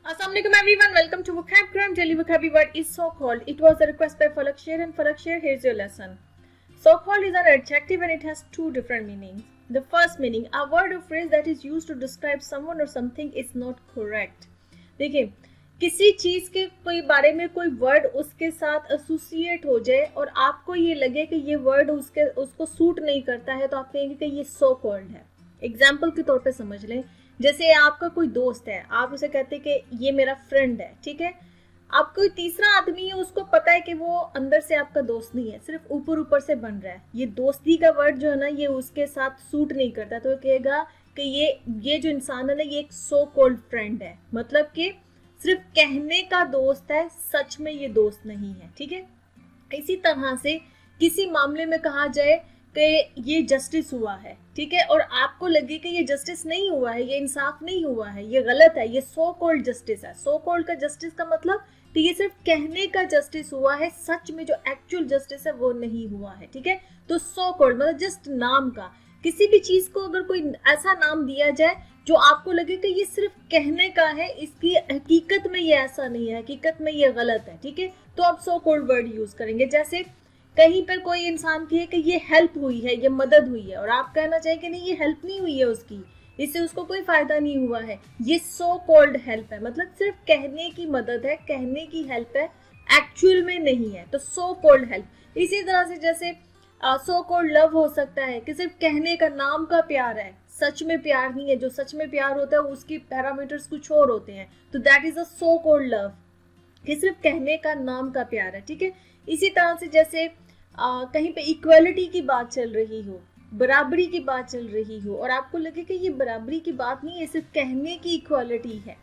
Assalamualaikum everyone, welcome to Vocabgram. Daily vocabulary word is so-called. It was a request by Falak Sher, and Falak Sher, here's your lesson. So-called is an adjective and it has two different meanings. The first meaning, a word or phrase that is used to describe someone or something is not correct. देखिए, किसी चीज के कोई बारे में कोई word उसके साथ एसोसिएट हो जाए और आपको ये लगे कि ये वर्ड उसको सूट नहीं करता है, तो आप कहेंगे कि ये सो कॉल्ड है. एग्जाम्पल के तौर पे समझ लें, जैसे आपका कोई दोस्त है, आप उसे कहते हैं कि ये मेरा फ्रेंड है, ठीक है. आप कोई तीसरा आदमी है, उसको पता है कि वो अंदर से आपका दोस्त नहीं है, सिर्फ ऊपर ऊपर से बन रहा है. ये दोस्ती का वर्ड जो है ना, ये उसके साथ सूट नहीं करता, तो कहेगा कि ये जो इंसान है ना, ये एक सो कॉल्ड फ्रेंड है. मतलब कि सिर्फ कहने का दोस्त है, सच में ये दोस्त नहीं है, ठीक है. इसी तरह से किसी मामले में कहा जाए कि ये जस्टिस हुआ है, ठीक है, और आपको लगे कि ये जस्टिस नहीं हुआ है, ये इंसाफ नहीं हुआ है, ये गलत है, ये सो कॉल्ड जस्टिस है. सो कॉल्ड का जस्टिस का मतलब कि ये सिर्फ कहने का जस्टिस हुआ है, सच में जो एक्चुअल जस्टिस है वो नहीं हुआ है, ठीक है. तो सो कॉल्ड मतलब जस्ट नाम का. किसी भी चीज को अगर कोई ऐसा नाम दिया जाए जो आपको लगे कि ये सिर्फ कहने का है, इसकी हकीकत में ये ऐसा नहीं है, हकीकत में ये गलत है, ठीक है, तो आप सो कॉल्ड वर्ड यूज करेंगे. जैसे कहीं पर कोई इंसान की है कि ये हेल्प हुई है, ये मदद हुई है, और आप कहना चाहिए कि नहीं, ये हेल्प नहीं हुई है उसकी, इससे उसको कोई फायदा नहीं हुआ है, ये सो कॉल्ड हेल्प है. मतलब सिर्फ कहने की मदद है, कहने की हेल्प है, एक्चुअल में नहीं है, तो सो कॉल्ड हेल्प. इसी तरह से जैसे सो कॉल्ड लव हो सकता है कि सिर्फ कहने का नाम का प्यार है, सच में प्यार नहीं है. जो सच में प्यार होता है उसकी पैरामीटर्स कुछ और होते हैं, तो that is a so called love, कि सिर्फ कहने का नाम का प्यार है, ठीक है. इसी तरह से जैसे कहीं पे इक्वालिटी की बात चल रही हो, बराबरी की बात चल रही हो, और आपको लगे कि ये बराबरी की बात नहीं है, सिर्फ कहने की इक्वालिटी है,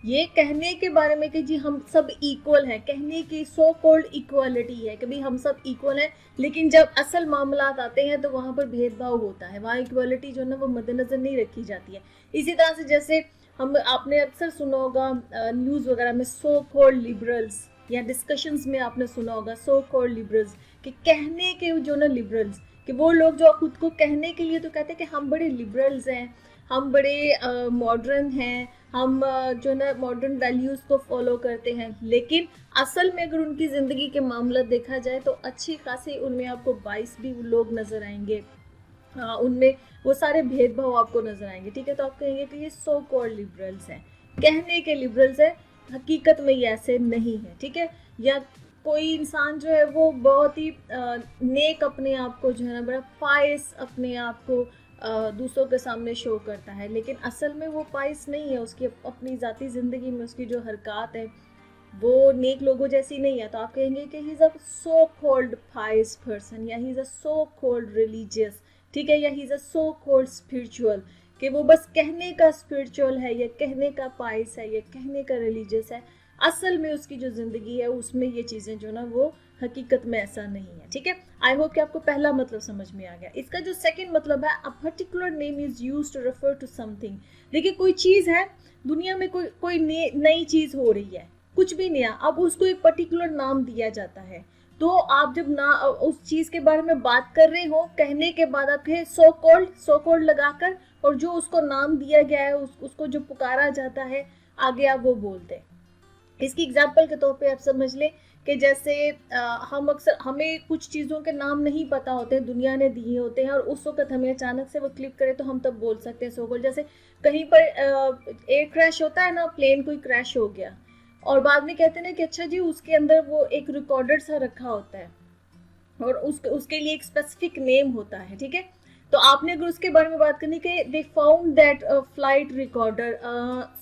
ये कहने के बारे में कि जी हम सब इक्वल हैं, कहने की सो कॉल्ड इक्वालिटी है कि भाई हम सब इक्वल हैं, लेकिन जब असल मामलात आते हैं तो वहाँ पर भेदभाव होता है, वहाँ इक्वालिटी जो है ना वो मद्देनजर नहीं रखी जाती है. इसी तरह से जैसे आपने अक्सर सुना होगा न्यूज़ वगैरह में सो कॉल्ड लिबरल्स, या डिस्कशंस में आपने सुना होगा सो कॉल्ड लिबरल्स, कि कहने के जो ना लिबरल्स, कि वो लोग जो खुद को कहने के लिए तो कहते हैं कि हम बड़े लिबरल्स हैं, हम बड़े मॉडर्न हैं, हम जो ना मॉडर्न वैल्यूज़ को फॉलो करते हैं, लेकिन असल में अगर उनकी ज़िंदगी के मामला देखा जाए तो अच्छी खासी उनमें आपको 22 भी लोग नज़र आएंगे, उनमें वो सारे भेदभाव आपको नज़र आएंगे, ठीक है. तो आप कहेंगे कि ये सो कॉल्ड लिबरल्स हैं, कहने के लिबरल्स हैं, हकीकत में ये ऐसे नहीं है, ठीक है. या कोई इंसान जो है वो बहुत ही नेक अपने आप को जो है ना, बड़ा पायस अपने आप को दूसरों के सामने शो करता है, लेकिन असल में वो पायस नहीं है, उसकी अपनी ज़ाती ज़िंदगी में उसकी जो हरकत है वो नेक लोगों जैसी नहीं है. तो आप कहेंगे कि he is a so called pious person, या he is a so called religious, ठीक है, या he is a so called spiritual, कि वो बस कहने का स्पिरिचुअल है, या कहने का पायस है, या कहने का रिलीजियस है, असल में उसकी जो जिंदगी है उसमें ये चीजें जो ना वो हकीकत में ऐसा नहीं है, ठीक है. आई होप कि आपको पहला मतलब समझ में आ गया. इसका जो सेकंड मतलब है, a particular name is used to refer to something. देखिए, कोई चीज है दुनिया में, कोई नई चीज हो रही है, कुछ भी नया, अब उसको एक पर्टिकुलर नाम दिया जाता है. तो आप जब ना उस चीज के बारे में बात कर रहे हो, कहने के बाद आप कहे सो कॉल्ड लगाकर, और जो उसको नाम दिया गया है, उसको जो पुकारा जाता है, आगे आप वो बोलते हैं. इसकी एग्जाम्पल के तौर पे आप समझ लें कि जैसे हमें कुछ चीज़ों के नाम नहीं पता होते हैं, दुनिया ने दिए होते हैं, और उस वक्त हमें अचानक से वो क्लिक करे तो हम तब बोल सकते हैं सो कॉल्ड. जैसे कहीं पर एयर क्रैश होता है ना, प्लेन कोई क्रैश हो गया, और बाद में कहते हैं ना कि अच्छा जी उसके अंदर वो एक रिकॉर्डर सा रखा होता है, और उसके लिए एक स्पेसिफिक नेम होता है, ठीक है. तो आपने अगर उसके बारे में बात करनी कि they found that flight recorder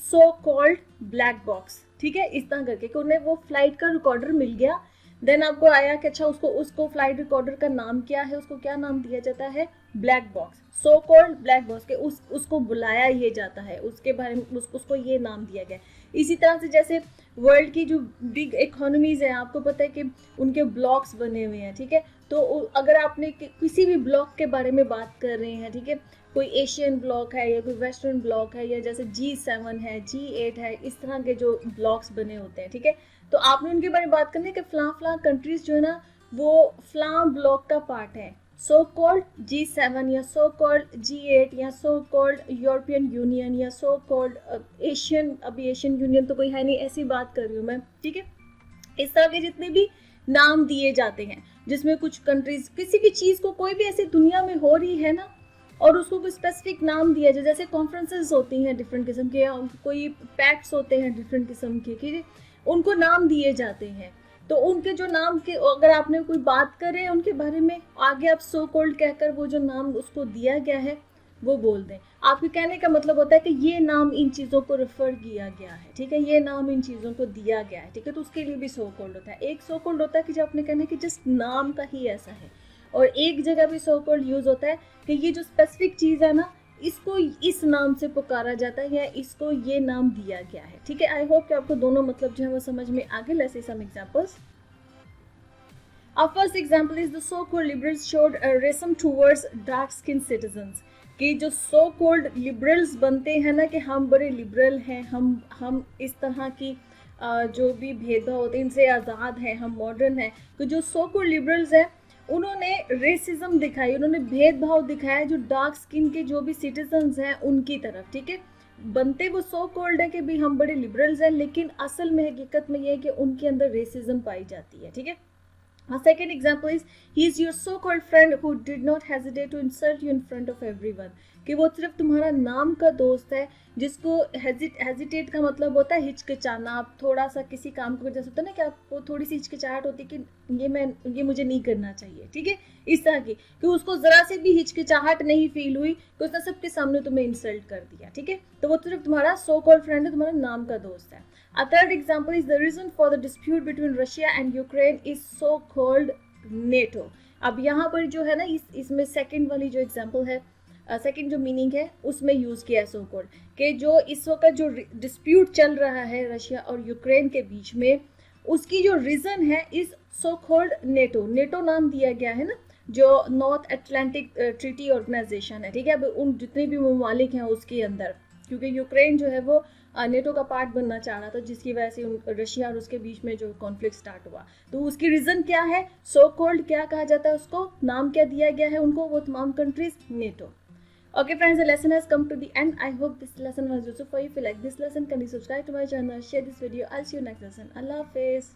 so called black box, ठीक है, इस तरह करके कि उन्हें वो फ्लाइट का रिकॉर्डर मिल गया. देन आपको आया कि अच्छा उसको फ्लाइट रिकॉर्डर का नाम क्या है, उसको क्या नाम दिया जाता है, black box, so called black box, के उसको बुलाया ये जाता है, उसके बारे में उसको ये नाम दिया गया. इसी तरह से जैसे वर्ल्ड की जो बिग इकोनॉमीज है, आपको पता है कि उनके ब्लॉक्स बने हुए हैं, ठीक है. तो अगर आपने किसी भी ब्लॉक के बारे में बात कर रहे हैं, ठीक है, कोई एशियन ब्लॉक है या कोई वेस्टर्न ब्लॉक है, या जैसे G7 है, G8 है, इस तरह के जो ब्लॉक्स बने होते हैं, ठीक है. तो आपने उनके बारे में बात करनी है कि फलां कंट्रीज जो है ना वो फलां ब्लॉक का पार्ट है, सो कॉल्ड G7 या सो कॉल्ड G8 या सो कॉल्ड यूरोपियन यूनियन या सो कॉल्ड एशियन, अभी एशियन यूनियन तो कोई है नहीं, ऐसी बात कर रही हूँ मैं, ठीक है। इस तरह के जितने भी नाम दिए जाते हैं जिसमें कुछ कंट्रीज, किसी भी चीज को कोई भी ऐसी दुनिया में हो रही है ना और उसको कोई स्पेसिफिक नाम दिया जाए, जैसे कॉन्फ्रेंसेस होती हैं डिफरेंट किस्म के, कोई पैक्ट्स होते हैं डिफरेंट किस्म के, ठीक है, उनको नाम दिए जाते हैं। तो उनके जो नाम के, अगर आपने कोई बात करे उनके बारे में, आगे आप सो कॉल्ड कहकर वो जो नाम उसको दिया गया है वो बोल दें। आपके कहने का मतलब होता है कि ये नाम इन चीज़ों को रेफर किया गया है, ठीक है, ये नाम इन चीज़ों को दिया गया है, ठीक है, तो उसके लिए भी सो कॉल्ड होता है। एक सो कॉल्ड होता है कि जब आपने कहना है कि जिस नाम का ही ऐसा है, और एक जगह भी सो कॉल्ड यूज होता है कि ये जो स्पेसिफिक चीज़ है ना, इसको इस नाम से पुकारा जाता है या इसको ये नाम दिया गया है, ठीक है। आई होप कि आपको दोनों मतलब जो है वो समझ में आ गए। Let's see some examples. Our first example is the so-called liberals showed a racism towards dark-skinned citizens. कि जो so called liberals बनते हैं ना कि हम बड़े liberal हैं, हम इस तरह की जो भी भेदभाव होते हैं इनसे आज़ाद हैं, हम मॉडर्न हैं। तो जो so called liberals हैं उन्होंने रेसिज्म दिखाई, उन्होंने भेदभाव दिखाया जो डार्क स्किन के जो भी सिटीजन्स हैं उनकी तरफ, ठीक है। बनते वो सो कॉल्ड है कि भी हम बड़े लिबरल्स हैं, लेकिन असल में हकीकत में ये है कि उनके अंदर रेसिज्म पाई जाती है, ठीक है। A second example is he is your so-called friend who did not hesitate to insult you in front of everyone. कि वो सिर्फ तुम्हारा नाम का दोस्त है जिसको हेजिटेट का मतलब होता है हिचकिचाना। आप थोड़ा सा किसी काम को जैसे होता है ना कि आपको थोड़ी सी हिचकिचाहट होती है कि ये मुझे नहीं करना चाहिए, ठीक है, इस तरह की, कि उसको जरा से भी हिचकिचाहट नहीं फील हुई कि उसने सबके सामने तुम्हें इंसल्ट कर दिया, ठीक है, तो वो सिर्फ तुम्हारा सो कॉल्ड फ्रेंड है, तुम्हारा नाम का दोस्त है। A third example is the reason for the dispute between Russia and Ukraine is so-called NATO. अब यहाँ पर जो है ना इसमें सेकंड वाली जो एग्जांपल है, सेकंड जो मीनिंग है उसमें यूज किया है सो कॉल्ड, कि जो इस वक्त जो डिस्प्यूट चल रहा है रशिया और यूक्रेन के बीच में, उसकी जो रीजन है इस सो कॉल्ड नेटो। नेटो नाम दिया गया है ना, जो नॉर्थ अटलांटिक ट्रीटी ऑर्गेनाइजेशन है, ठीक है। अब उन जितने भी ममालिक हैं उसके अंदर, क्योंकि यूक्रेन जो है वो नेटो का पार्ट बनना चाह रहा था, जिसकी वजह से रशिया और उसके बीच में जो कॉन्फ्लिक्ट स्टार्ट हुआ, तो उसकी रीजन क्या है, सो कॉल्ड क्या कहा जाता है उसको, नाम क्या दिया गया है उनको, वो तमाम countries NATO. Okay friends, the lesson has come to the end. I hope this lesson was useful for you. If you like this lesson, can you subscribe to my channel, share this video. I'll see you next lesson. Allah Hafiz.